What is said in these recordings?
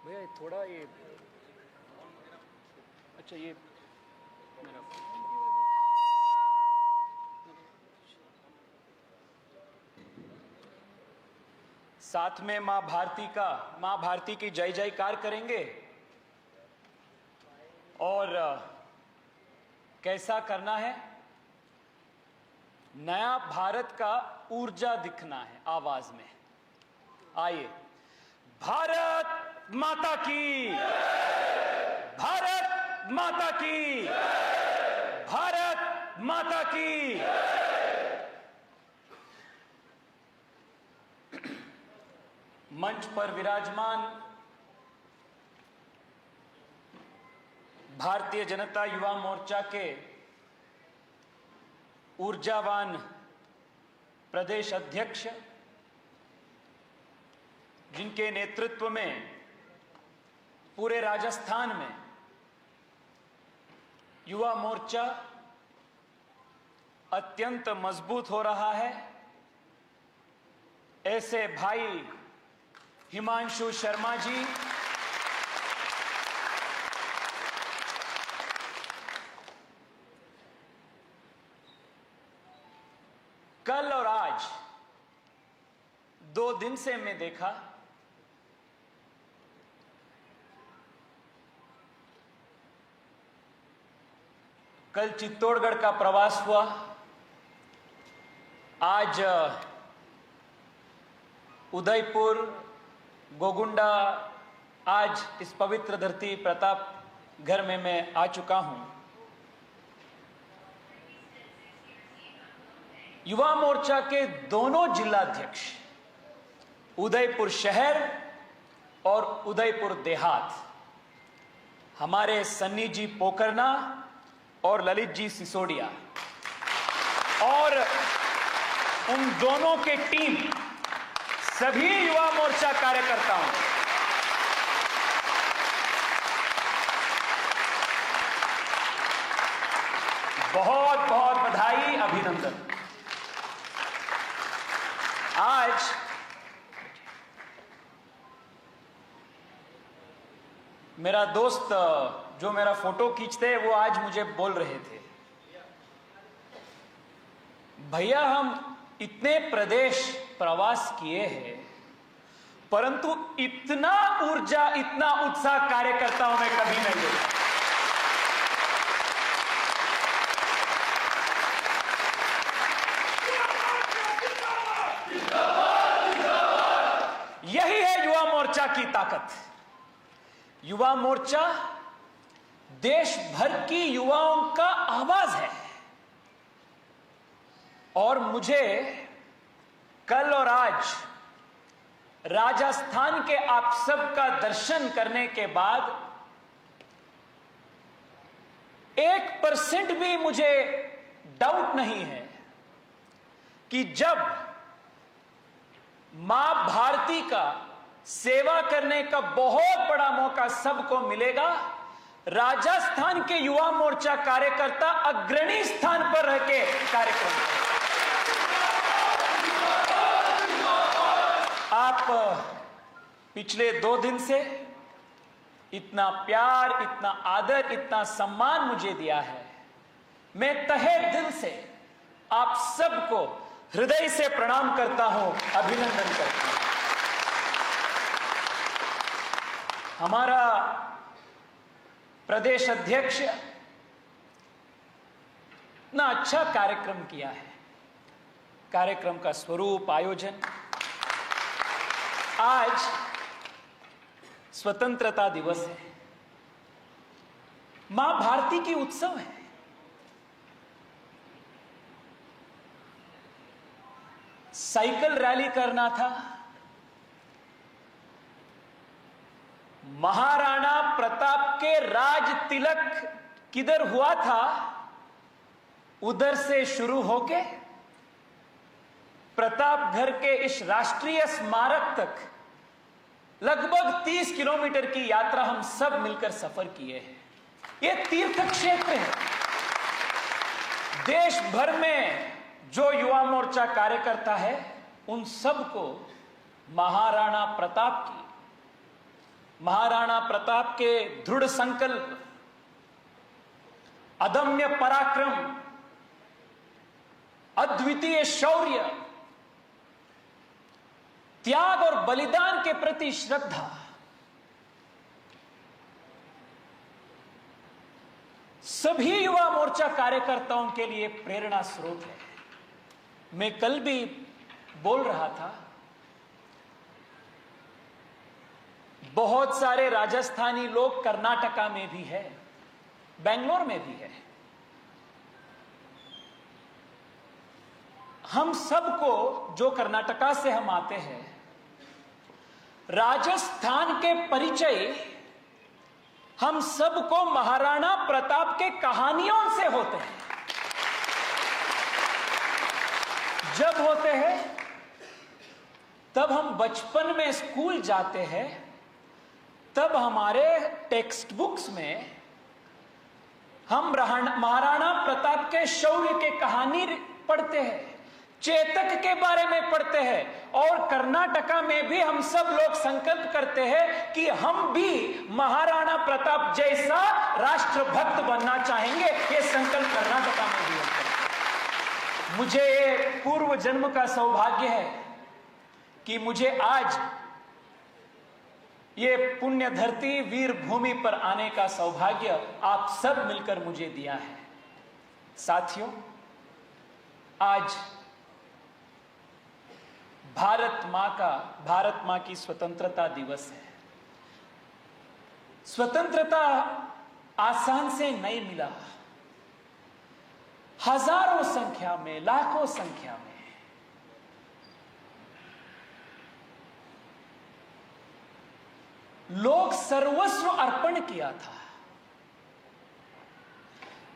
भैया थोड़ा ये अच्छा ये मेरा साथ में मां भारती की जय जयकार करेंगे और कैसा करना है, नया भारत का ऊर्जा दिखना है आवाज में। आइए, भारत माता की, भारत माता की, भारत माता की। मंच पर विराजमान भारतीय जनता युवा मोर्चा के ऊर्जावान प्रदेश अध्यक्ष, जिनके नेतृत्व में पूरे राजस्थान में युवा मोर्चा अत्यंत मजबूत हो रहा है, ऐसे भाई हिमांशु शर्मा जी, कल और आज 2 दिन से मैं देखा कल चित्तौड़गढ़ का प्रवास हुआ, आज उदयपुर, गोगुंडा, आज इस पवित्र धरती प्रतापगढ़ में मैं आ चुका हूं। युवा मोर्चा के दोनों जिलाध्यक्ष, उदयपुर शहर और उदयपुर देहात, हमारे सन्नी जी पोकरना और ललित जी सिसोदिया, और उन दोनों के टीम, सभी युवा मोर्चा कार्यकर्ताओं, बहुत बहुत बधाई, अभिनंदन। आज मेरा दोस्त जो मेरा फोटो खींचते हैं, वो आज मुझे बोल रहे थे, भैया हम इतने प्रदेश प्रवास किए हैं, परंतु इतना ऊर्जा, इतना उत्साह कार्यकर्ताओं में कभी नहीं देखा। यही है युवा मोर्चा की ताकत। युवा मोर्चा देश भर की युवाओं का आवाज है, और मुझे कल और आज राजस्थान के आप सबका दर्शन करने के बाद 1% भी मुझे डाउट नहीं है कि जब मां भारती का सेवा करने का बहुत बड़ा मौका सबको मिलेगा, राजस्थान के युवा मोर्चा कार्यकर्ता अग्रणी स्थान पर रह के कार्यक्रम करेंगे। आप पिछले 2 दिन से इतना प्यार, इतना आदर, इतना सम्मान मुझे दिया है, मैं तहे दिल से आप सबको हृदय से प्रणाम करता हूं, अभिनंदन करता हूं। हमारा प्रदेश अध्यक्ष इतना अच्छा कार्यक्रम किया है, कार्यक्रम का स्वरूप, आयोजन। आज स्वतंत्रता दिवस है, मां भारती की उत्सव है। साइकिल रैली करना था, महाराणा प्रताप के राज तिलक किधर हुआ था, उधर से शुरू होके प्रतापगढ़ के इस राष्ट्रीय स्मारक तक लगभग 30 किलोमीटर की यात्रा हम सब मिलकर सफर किए हैं। ये तीर्थ क्षेत्र है। देश भर में जो युवा मोर्चा कार्यकर्ता है, उन सबको महाराणा प्रताप की, महाराणा प्रताप के दृढ़ संकल्प, अदम्य पराक्रम, अद्वितीय शौर्य, त्याग और बलिदान के प्रति श्रद्धा, सभी युवा मोर्चा कार्यकर्ताओं के लिए प्रेरणा स्रोत है। मैं कल भी बोल रहा था, बहुत सारे राजस्थानी लोग कर्नाटका में भी है, बेंगलोर में भी है। हम सबको, जो कर्नाटका से हम आते हैं, राजस्थान के परिचय हम सबको महाराणा प्रताप के कहानियों से होते हैं। जब होते हैं तब हम बचपन में स्कूल जाते हैं, तब हमारे टेक्स्ट बुक्स में हम महाराणा प्रताप के शौर्य के कहानी पढ़ते हैं, चेतक के बारे में पढ़ते हैं, और कर्नाटका में भी हम सब लोग संकल्प करते हैं कि हम भी महाराणा प्रताप जैसा राष्ट्रभक्त बनना चाहेंगे। ये संकल्प कर्नाटका में भी होता है। मुझे पूर्व जन्म का सौभाग्य है कि मुझे आज ये पुण्य धरती वीर भूमि पर आने का सौभाग्य आप सब मिलकर मुझे दिया है। साथियों, आज भारत मां की स्वतंत्रता दिवस है। स्वतंत्रता आसान से नहीं मिला, हजारों संख्या में, लाखों संख्या में लोग सर्वस्व अर्पण किया था,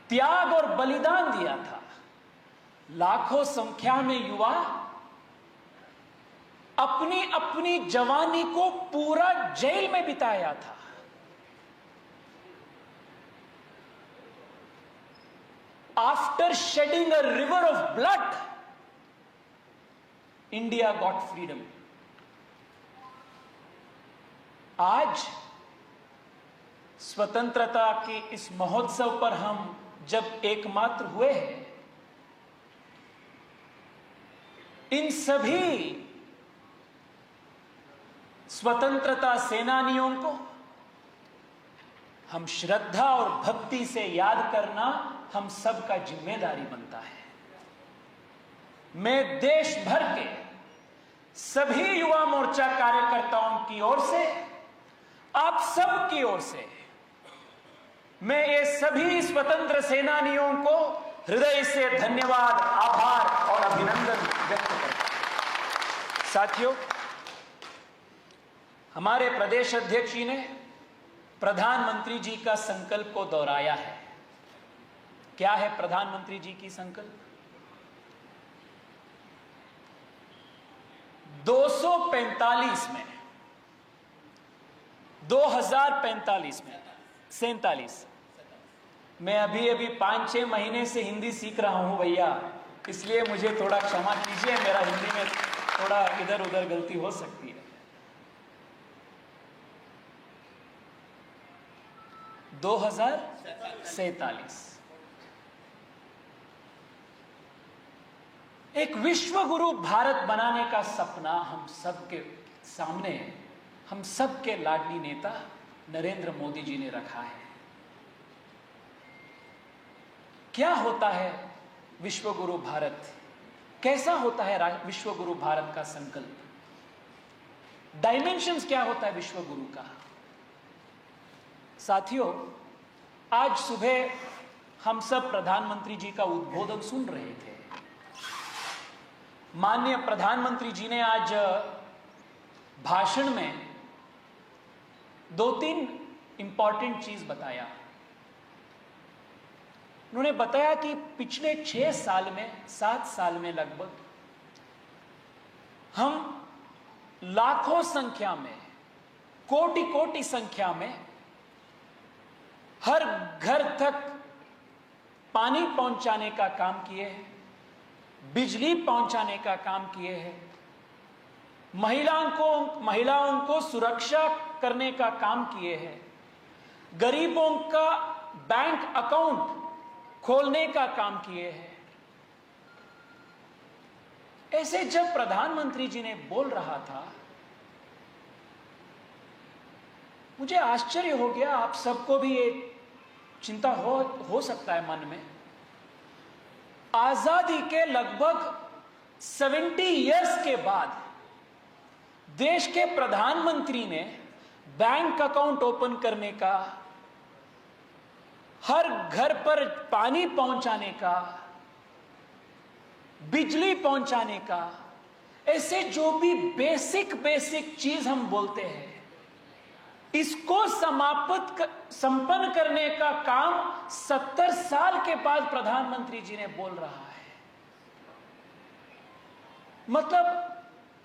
त्याग और बलिदान दिया था। लाखों संख्या में युवा अपनी अपनी जवानी को पूरा जेल में बिताया था। After shedding a river of blood, India got freedom. आज स्वतंत्रता के इस महोत्सव पर हम जब एकमात्र हुए हैं, इन सभी स्वतंत्रता सेनानियों को हम श्रद्धा और भक्ति से याद करना हम सबका जिम्मेदारी बनता है। मैं देश भर के सभी युवा मोर्चा कार्यकर्ताओं की ओर से, आप सब की ओर से, मैं ये सभी स्वतंत्र सेनानियों को हृदय से धन्यवाद, आभार और अभिनंदन व्यक्त करता हूं। साथियों, हमारे प्रदेश अध्यक्ष जी ने प्रधानमंत्री जी का संकल्प को दोहराया है। क्या है प्रधानमंत्री जी की संकल्प? 245 में, 2045 में, 47, मैं अभी 5-6 महीने से हिंदी सीख रहा हूं भैया, इसलिए मुझे थोड़ा क्षमा कीजिए, मेरा हिंदी में थोड़ा इधर उधर गलती हो सकती है। 2047 एक विश्व गुरु भारत बनाने का सपना हम सबके सामने, हम सबके लाडली नेता नरेंद्र मोदी जी ने रखा है। क्या होता है विश्व गुरु भारत? कैसा होता है विश्व गुरु भारत का संकल्प? डायमेंशंस क्या होता है विश्व गुरु का? साथियों, आज सुबह हम सब प्रधानमंत्री जी का उद्बोधन सुन रहे थे। माननीय प्रधानमंत्री जी ने आज भाषण में 2-3 इंपॉर्टेंट चीज बताया। उन्होंने बताया कि पिछले 6 साल में, 7 साल में लगभग हम लाखों संख्या में, कोटि संख्या में हर घर तक पानी पहुंचाने का काम किए हैं, बिजली पहुंचाने का काम किए हैं, महिलाओं को सुरक्षा करने का काम किए हैं, गरीबों का बैंक अकाउंट खोलने का काम किए हैं। ऐसे जब प्रधानमंत्री जी ने बोल रहा था, मुझे आश्चर्य हो गया। आप सबको भी ये चिंता हो सकता है मन में। आजादी के लगभग 70 इयर्स के बाद देश के प्रधानमंत्री ने बैंक अकाउंट ओपन करने का, हर घर पर पानी पहुंचाने का, बिजली पहुंचाने का, ऐसे जो भी बेसिक चीज हम बोलते हैं, इसको संपन्न करने का काम 70 साल के बाद प्रधानमंत्री जी ने बोल रहा है। मतलब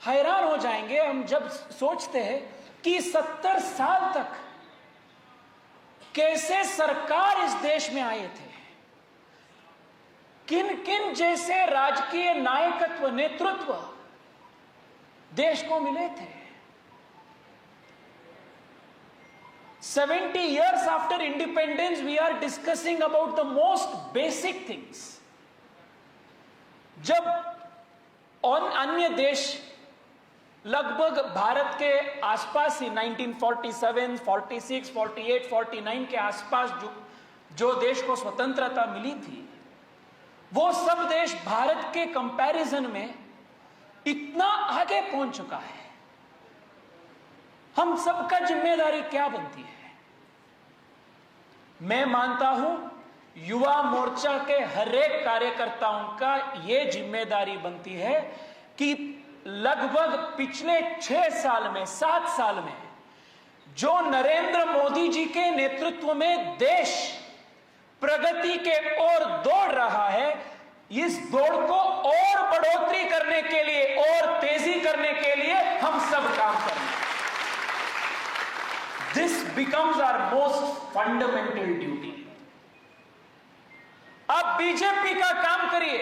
हैरान हो जाएंगे हम जब सोचते हैं कि 70 साल तक कैसे सरकार इस देश में आए थे, किन किन जैसे राजकीय नायकत्व, नेतृत्व देश को मिले थे। 70 years after independence, we are discussing about the most basic things. जब और अन्य देश लगभग भारत के आसपास ही 1947, 46, 48, 49 के आसपास जो देश को स्वतंत्रता मिली थी, वो सब देश भारत के कंपैरिजन में इतना आगे पहुंच चुका है। हम सबका जिम्मेदारी क्या बनती है? मैं मानता हूं युवा मोर्चा के हर एक कार्यकर्ताओं का यह जिम्मेदारी बनती है कि लगभग पिछले 6 साल में, 7 साल में जो नरेंद्र मोदी जी के नेतृत्व में देश प्रगति के ओर दौड़ रहा है, इस दौड़ को और बढ़ोतरी करने के लिए और तेजी करने के लिए हम सब काम करें। This becomes our most fundamental duty. आप बीजेपी का काम करिए,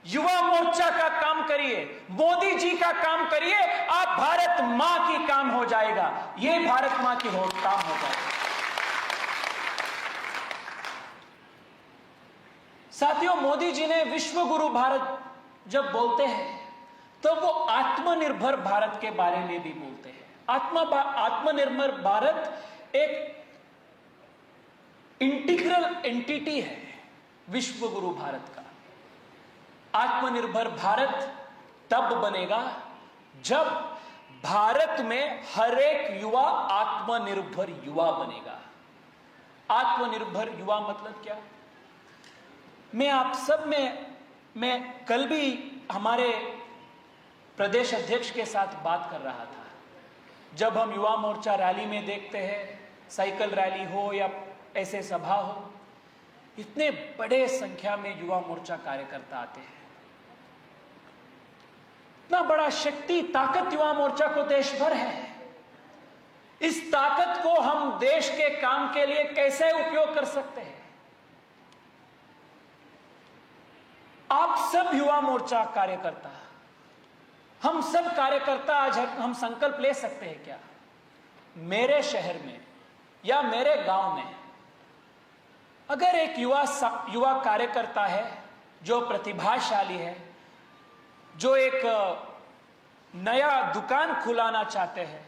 युवा मोर्चा का काम करिए, मोदी जी का काम करिए, आप भारत मां की काम हो जाएगा। यह भारत मां की काम हो जाएगा। साथियों, मोदी जी ने विश्व गुरु भारत जब बोलते हैं तो वो आत्मनिर्भर भारत के बारे में भी बोलते हैं। आत्मनिर्भर भारत एक इंटीग्रल एंटिटी है विश्व गुरु भारत का। आत्मनिर्भर भारत तब बनेगा जब भारत में हर एक युवा आत्मनिर्भर युवा बनेगा। आत्मनिर्भर युवा मतलब क्या? मैं आप सब में, मैं कल भी हमारे प्रदेश अध्यक्ष के साथ बात कर रहा था। जब हम युवा मोर्चा रैली में देखते हैं, साइकिल रैली हो या ऐसे सभा हो, इतने बड़े संख्या में युवा मोर्चा कार्यकर्ता आते हैं। इतना बड़ा शक्ति, ताकत युवा मोर्चा को देश भर है। इस ताकत को हम देश के काम के लिए कैसे उपयोग कर सकते हैं? आप सब युवा मोर्चा कार्यकर्ता, हम सब कार्यकर्ता आज हम संकल्प ले सकते हैं क्या? मेरे शहर में या मेरे गांव में अगर एक युवा कार्यकर्ता है जो प्रतिभाशाली है, जो एक नया दुकान खुलाना चाहते हैं,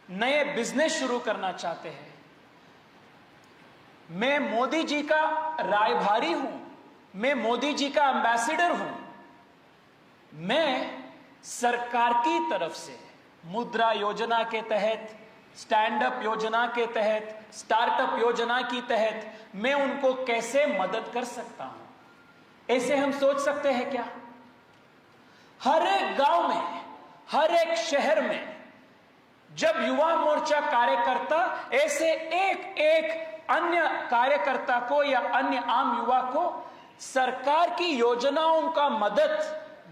नए बिजनेस शुरू करना चाहते हैं, मैं मोदी जी का रायभारी हूं, मैं मोदी जी का एम्बेसडर हूं, मैं सरकार की तरफ से मुद्रा योजना के तहत, स्टैंड अप योजना के तहत, स्टार्टअप योजना की तहत मैं उनको कैसे मदद कर सकता हूं? ऐसे हम सोच सकते हैं क्या? हर एक गांव में, हर एक शहर में जब युवा मोर्चा कार्यकर्ता ऐसे एक एक अन्य कार्यकर्ता को या अन्य आम युवा को सरकार की योजनाओं का मदद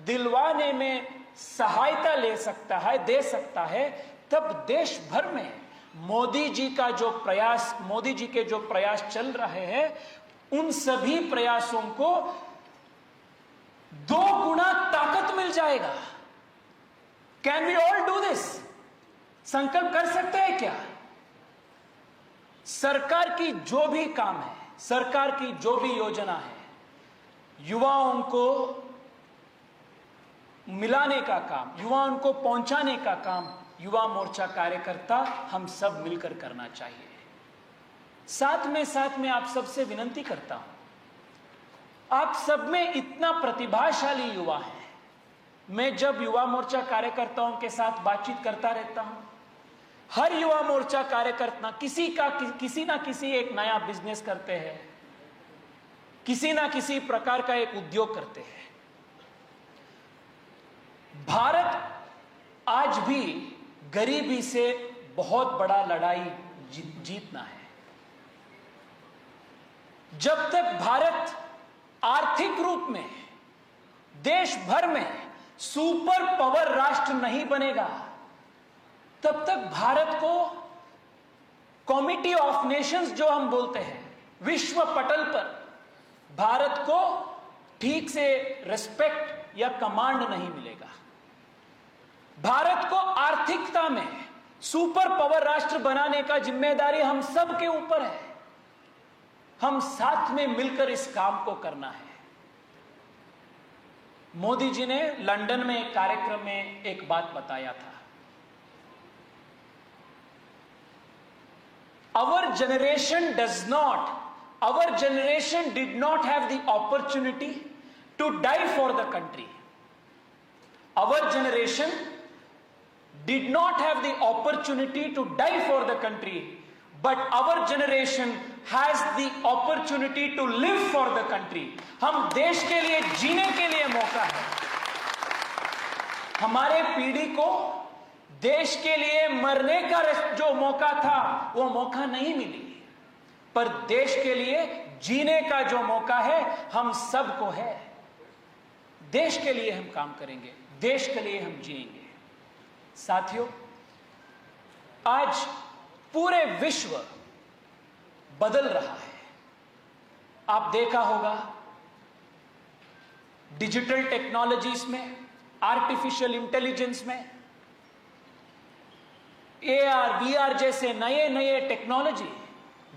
दिलवाने में सहायता ले सकता है, दे सकता है, तब देश भर में मोदी जी का जो प्रयास, मोदी जी के जो प्रयास चल रहे हैं, उन सभी प्रयासों को 2 गुना ताकत मिल जाएगा। Can we all do this? संकल्प कर सकते हैं क्या? सरकार की जो भी काम है, सरकार की जो भी योजना है, युवाओं को मिलाने का काम, युवाओं को पहुंचाने का काम युवा मोर्चा कार्यकर्ता हम सब मिलकर करना चाहिए। साथ में आप सबसे विनती करता हूं, आप सब में इतना प्रतिभाशाली युवा है। मैं जब युवा मोर्चा कार्यकर्ताओं के साथ बातचीत करता रहता हूं, हर युवा मोर्चा कार्यकर्ता किसी ना किसी एक नया बिजनेस करते हैं, किसी ना किसी प्रकार का एक उद्योग करते हैं। भारत आज भी गरीबी से बहुत बड़ा लड़ाई जीतना है। जब तक भारत आर्थिक रूप में देश भर में सुपर पावर राष्ट्र नहीं बनेगा, तब तक भारत को कमिटी ऑफ नेशंस जो हम बोलते हैं, विश्व पटल पर भारत को ठीक से रिस्पेक्ट या कमांड नहीं मिलेगा। भारत को आर्थिकता में सुपर पावर राष्ट्र बनाने का जिम्मेदारी हम सब के ऊपर है। हम साथ में मिलकर इस काम को करना है। मोदी जी ने लंदन में एक कार्यक्रम में एक बात बताया था, our generation did not have the opportunity to die for the country. Our generation did not have the opportunity to die for the country, but our generation has the opportunity to live for the country. हम देश के लिए जीने के लिए मौका है। हमारे पीढ़ी को देश के लिए मरने का जो मौका था वो मौका नहीं मिली, पर देश के लिए जीने का जो मौका है हम सबको है। देश के लिए हम काम करेंगे, देश के लिए हम जिएंगे। साथियों, आज पूरे विश्व बदल रहा है। आप देखा होगा डिजिटल टेक्नोलॉजीज में, आर्टिफिशियल इंटेलिजेंस में, AR, VR जैसे नए नए टेक्नोलॉजी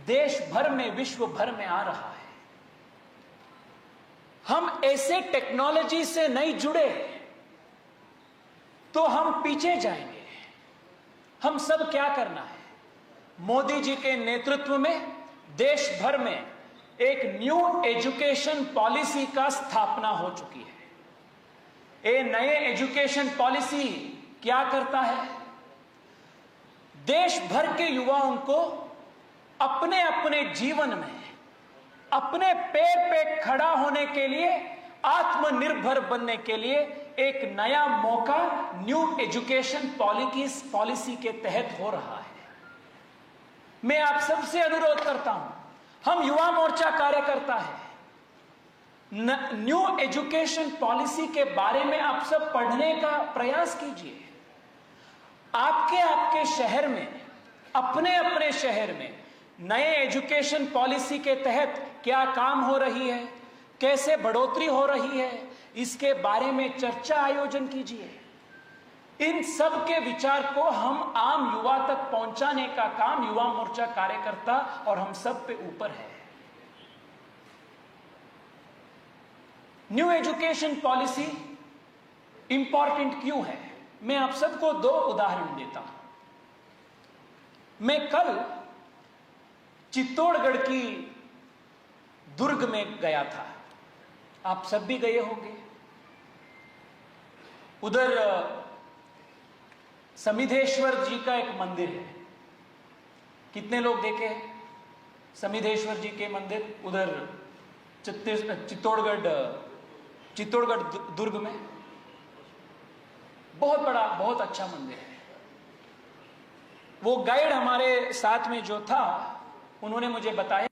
देश भर में, विश्व भर में आ रहा है। हम ऐसे टेक्नोलॉजी से नहीं जुड़े तो हम पीछे जाएंगे। हम सब क्या करना है? मोदी जी के नेतृत्व में देश भर में एक न्यू एजुकेशन पॉलिसी का स्थापना हो चुकी है। ये नए एजुकेशन पॉलिसी क्या करता है? देश भर के युवाओं को अपने अपने जीवन में अपने पैर पे खड़ा होने के लिए, आत्मनिर्भर बनने के लिए एक नया मौका न्यू एजुकेशन पॉलिसी के तहत हो रहा है। मैं आप सबसे अनुरोध करता हूं, हम युवा मोर्चा कार्यकर्ता है, न्यू एजुकेशन पॉलिसी के बारे में आप सब पढ़ने का प्रयास कीजिए। आपके शहर में, अपने अपने शहर में नए एजुकेशन पॉलिसी के तहत क्या काम हो रही है, कैसे बढ़ोतरी हो रही है, इसके बारे में चर्चा आयोजन कीजिए। इन सब के विचार को हम आम युवा तक पहुंचाने का काम युवा मोर्चा कार्यकर्ता और हम सब पे ऊपर है। न्यू एजुकेशन पॉलिसी इंपॉर्टेंट क्यों है? मैं आप सबको दो उदाहरण देता हूं। मैं कल चित्तौड़गढ़ की दुर्ग में गया था, आप सब भी गए होंगे। उधर समिधेश्वर जी का एक मंदिर है। कितने लोग देखे हैं समिधेश्वर जी के मंदिर? उधर चित्तौड़गढ़ दुर्ग में बहुत बड़ा, बहुत अच्छा मंदिर है। वो गाइड हमारे साथ में जो था, उन्होंने मुझे बताया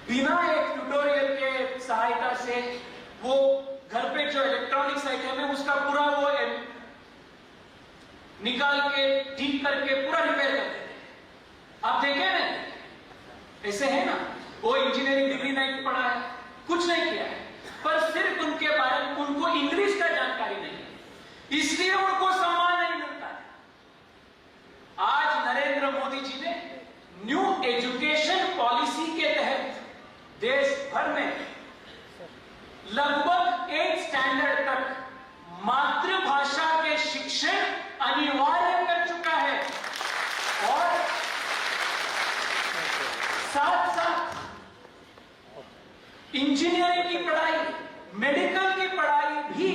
बिना एक ट्यूटोरियल के सहायता से वो घर पे जो इलेक्ट्रॉनिक्स आइटम है उसका पूरा वो निकाल के ठीक करके पूरा रिपेयर कर देते हैं। आप देखें ना, ऐसे है ना, वो इंजीनियरिंग डिग्री नहीं पढ़ा है, कुछ नहीं किया है, पर सिर्फ उनके बारे में उनको इंग्लिश का जानकारी नहीं है, इसलिए उनको सम्मान नहीं मिलता है। आज नरेंद्र मोदी जी ने न्यू एजुकेशन पॉलिसी के तहत देश भर में लगभग 8 स्टैंडर्ड तक मातृभाषा के शिक्षण अनिवार्य कर चुका है और साथ साथ इंजीनियरिंग की पढ़ाई, मेडिकल की पढ़ाई भी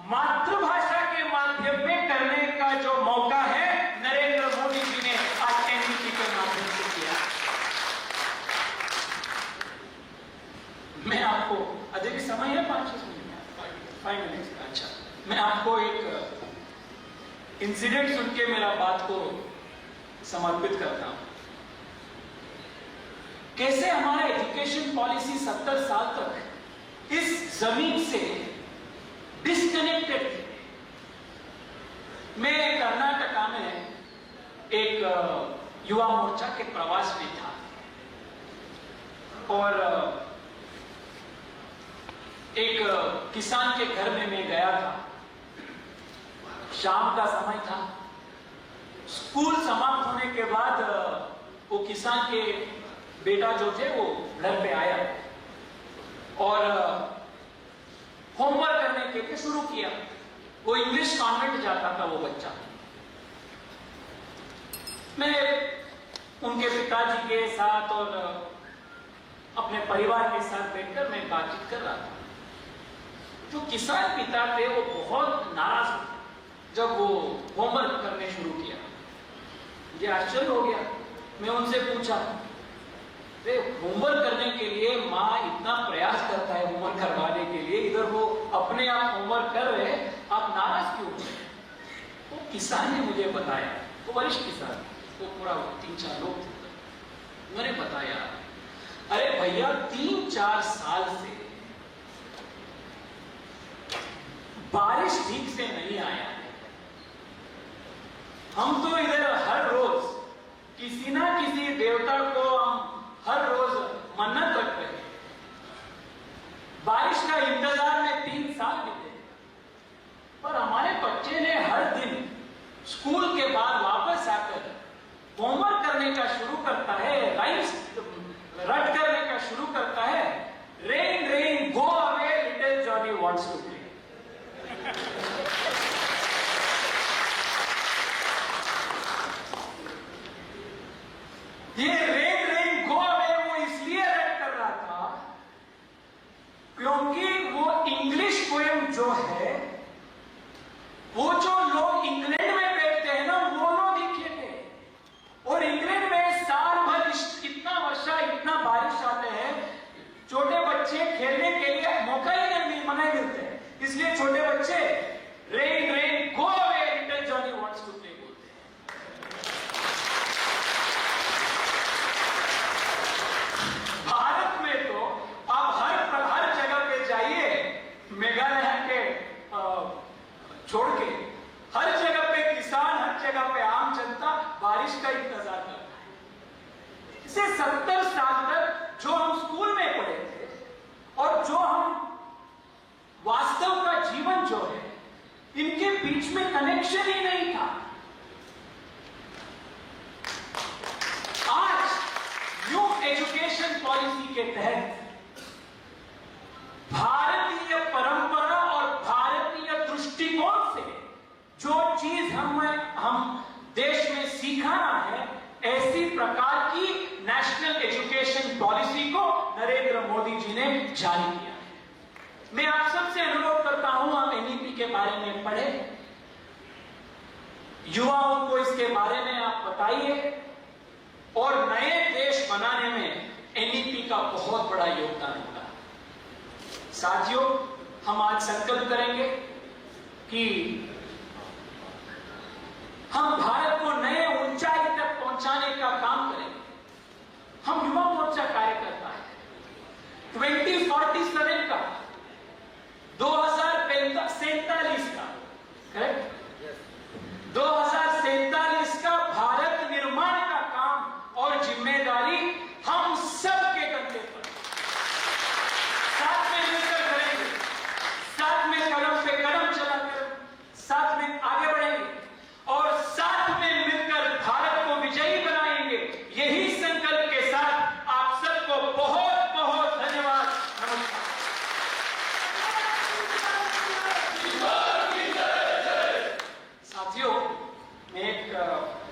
मातृभाषा के माध्यम में करने का जो मौका है नरेंद्र मोदी जी ने आज एनईपी के माध्यम से किया। मैं आपको अभी समय है 5 मिनट। अच्छा, मैं आपको एक इंसिडेंट सुन के मेरा बात को समर्पित करता हूं। कैसे हमारा एजुकेशन पॉलिसी 70 साल तक इस जमीन से डिस्कनेक्टेड थी। मैं कर्नाटका में एक युवा मोर्चा के प्रवास में था और एक किसान के घर में मैं गया था। शाम का समय था, स्कूल समाप्त होने के बाद वो किसान के बेटा जो थे वो घर पे आया और होमवर्क करने के लिए शुरू किया। वो इंग्लिश कॉन्वेंट जाता था वो बच्चा। मैं उनके पिताजी के साथ और अपने परिवार के साथ बैठकर मैं बातचीत कर रहा था। जो किसान पिता थे वो बहुत नाराज थे जब वो होमवर्क करने शुरू किया। मुझे आश्चर्य हो गया। मैं उनसे पूछा, होमवर्क करने के लिए माँ इतना प्रयास करता है होमवर्क करवाने के लिए, इधर वो अपने आप होमवर्क कर रहे, आप नाराज क्यों हो? वो किसान ने मुझे बताया, वो वरिष्ठ किसान, वो पूरा 3-4 लोग थे। मैंने बताया, अरे भैया 3-4 साल से बारिश ठीक से नहीं आया। हम तो इधर हर रोज किसी ना किसी देवता को हम हर रोज मन्नत रखते हैं। बारिश का इंतजार में 3 साल बीते, पर हमारे बच्चे ने हर दिन स्कूल के बाद वापस आकर होमवर्क करने का शुरू करता है, राइम्स रट करने का शुरू करता है। Rain rain go away little Johnny wants to play. ये रेन रेन गो अवे वो इसलिए रट कर रहा था क्योंकि वो इंग्लिश पोएम जो है, वो जो लोग इंग्लैंड में बैठते हैं ना, वो लोग लिखे थे। और इंग्लैंड में साल भर इतना वर्षा, इतना बारिश आते हैं, छोटे बच्चे खेलने के लिए मौका ही नहीं मिलते हैं। इसलिए छोटे बच्चे rain rain go away little Johnny wants to play बोलते हैं। भारत में तो आप हर जगह पे जाइए, मेघालय के छोड़ के हर जगह पे किसान, हर जगह पे आम जनता बारिश का इंतजार करता है। इसे 70 साल तक जो हम स्कूल में पढ़े थे और जो हम वास्तव का जीवन जो है, इनके बीच में कनेक्शन ही नहीं था। आज न्यू एजुकेशन पॉलिसी के तहत भारतीय परंपरा और भारतीय दृष्टिकोण से जो चीज हम देश में सीखना है, ऐसी प्रकार की नेशनल एजुकेशन पॉलिसी को नरेंद्र मोदी जी ने जारी किया है। मैं आप सबसे अनुरोध करता हूं, आप एनईपी के बारे में पढ़ें, युवाओं को इसके बारे में आप बताइए और नए देश बनाने में एनईपी का बहुत बड़ा योगदान होगा। साथियों, हम आज संकल्प करेंगे कि हम भारत को नए ऊंचाई तक पहुंचाने का काम करेंगे। हम युवा मोर्चा कार्यक्रम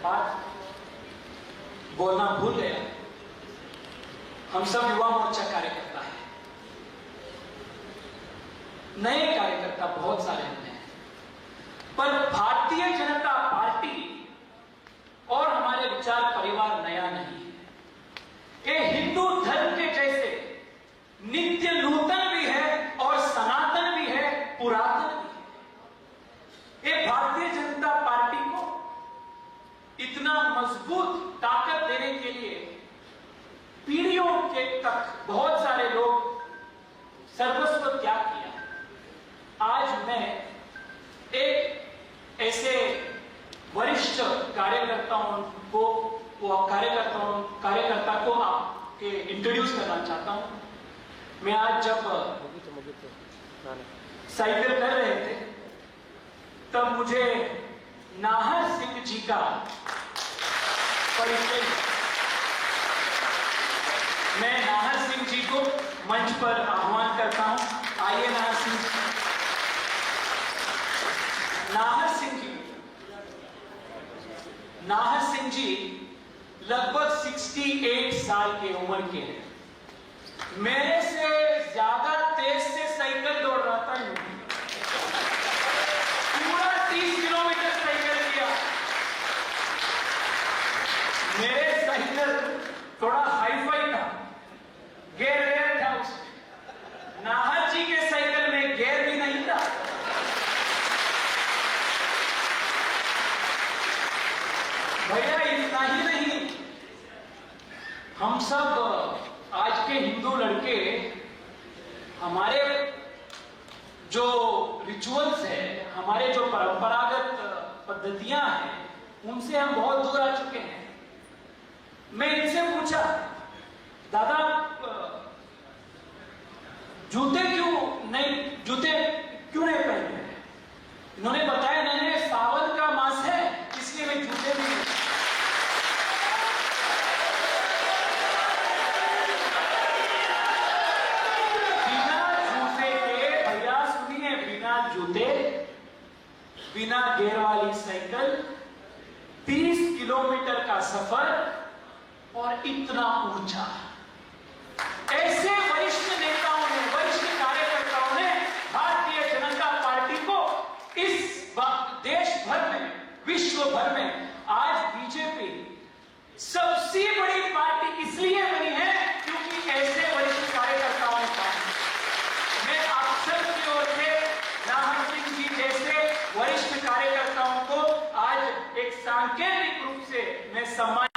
बात बोलना भूल गया। हम सब युवा मोर्चा कार्यकर्ता हैं, नए कार्यकर्ता बहुत सारे हैं, पर भारतीय जनता पार्टी और हमारे विचार परिवार नया नहीं है। ये हिंदू धर्म के जैसे नित्य नूतन भी है और सनातन भी है, पुरातन भी है। ये भारतीय जनता पार्टी को इतना मजबूत ताकत देने के लिए पीढ़ियों के तक बहुत सारे लोग सर्वस्व त्याग किया। आज मैं एक ऐसे वरिष्ठ कार्यकर्ता को आपके इंट्रोड्यूस करना चाहता हूं। मैं आज जब साइकिल कर रहे थे तब मुझे नाहर सिंह जी का परिचय, मैं नाहर सिंह जी को मंच पर आह्वान करता हूं। आइए नाहर सिंह जी। नाहर सिंह जी लगभग 68 साल की उम्र के हैं। मेरे से ज्यादा तेज से साइकिल दौड़ रहा था, पूरा 30 किलोमीटर साइकिल किया। मेरे साइकिल थोड़ा हाईफाई था, गियर था उसमें। नाहर जी के साइकिल में गियर भी नहीं था। भैया इतना ही नहीं, हम सब आज के हिंदू लड़के, हमारे जो रिचुअल्स है, हमारे जो परंपरागत पद्धतियां हैं, उनसे हम बहुत दूर आ चुके हैं। मैं इनसे पूछा, दादा जूते क्यों नहीं पहने? इन्होंने बताया नहीं, सावन का मास है इसलिए मैं जूते भी नहीं। बिना गियर वाली साइकिल, 30 किलोमीटर का सफर और इतना ऊंचा। ऐसे वरिष्ठ नेताओं ने, वरिष्ठ कार्यकर्ताओं ने भारतीय जनता पार्टी को इस देश भर में, विश्व भर में आज बीजेपी सबसे बड़ी पार्टी इसलिए बनी है क्योंकि ऐसे वरिष्ठ कार्यकर्ताओं ने काम। मैं आप सबकी ओर से नाहर सिंह जी जैसे वरिष्ठ कार्यकर्ताओं को आज एक सांकेतिक रूप से मैं सम्मान